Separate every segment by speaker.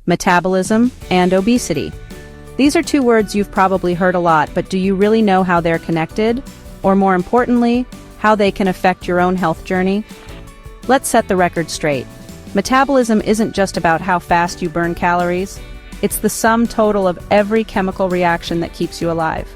Speaker 1: metabolism, and obesity. These are two words you've probably heard a lot, but do you really know how they're connected? Or more importantly, how they can affect your own health journey? Let's set the record straight. Metabolism isn't just about how fast you burn calories. It's the sum total of every chemical reaction that keeps you alive.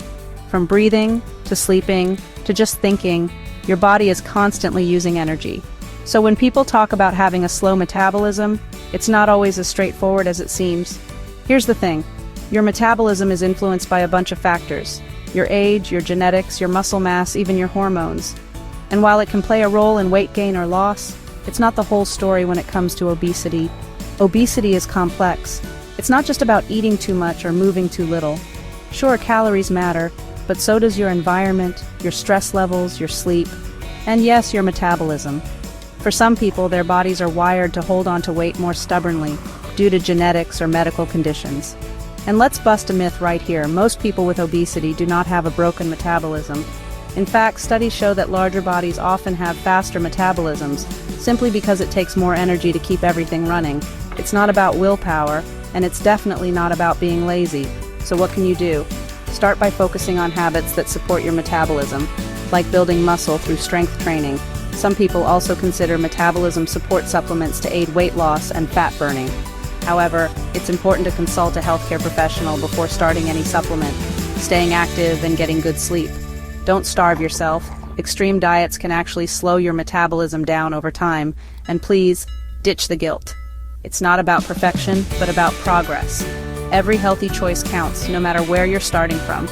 Speaker 1: From breathing, to sleeping, to just thinking, your body is constantly using energy. So when people talk about having a slow metabolism, it's not always as straightforward as it seems. Here's the thing. Your metabolism is influenced by a bunch of factors. Your age, your genetics, your muscle mass, even your hormones. And while it can play a role in weight gain or loss, it's not the whole story when it comes to obesity. Obesity is complex. It's not just about eating too much or moving too little. Sure, calories matter, but so does your environment, your stress levels, your sleep, and yes, your metabolism. For some people, their bodies are wired to hold on to weight more stubbornly due to genetics or medical conditions. And let's bust a myth right here. Most people with obesity do not have a broken metabolism. In fact, studies show that larger bodies often have faster metabolisms, simply because it takes more energy to keep everything running. It's not about willpower, and it's definitely not about being lazy. So what can you do? Start by focusing on habits that support your metabolism, like building muscle through strength training. Some people also consider metabolism support supplements to aid weight loss and fat burning. However, it's important to consult a healthcare professional before starting any supplement, staying active, and getting good sleep. Don't starve yourself. Extreme diets can actually slow your metabolism down over time, and please, ditch the guilt. It's not about perfection, but about progress. Every healthy choice counts, no matter where you're starting from.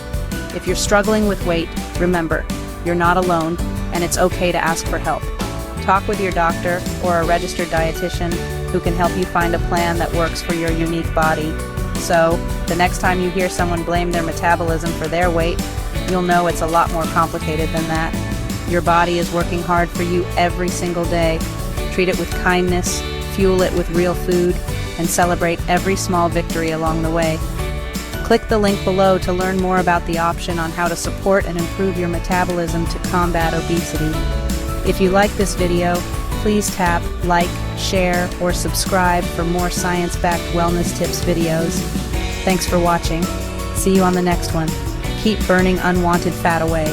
Speaker 1: If you're struggling with weight, remember, you're not alone, and it's okay to ask for help. Talk with your doctor or a registered dietitian who can help you find a plan that works for your unique body. So, the next time you hear someone blame their metabolism for their weight, you'll know it's a lot more complicated than that. Your body is working hard for you every single day. Treat it with kindness, fuel it with real food, and celebrate every small victory along the way. Click the link below to learn more about the option on how to support and improve your metabolism to combat obesity. If you like this video, please tap like, share, or subscribe for more science-backed wellness tips videos. Thanks for watching. See you on the next one. Keep burning unwanted fat away.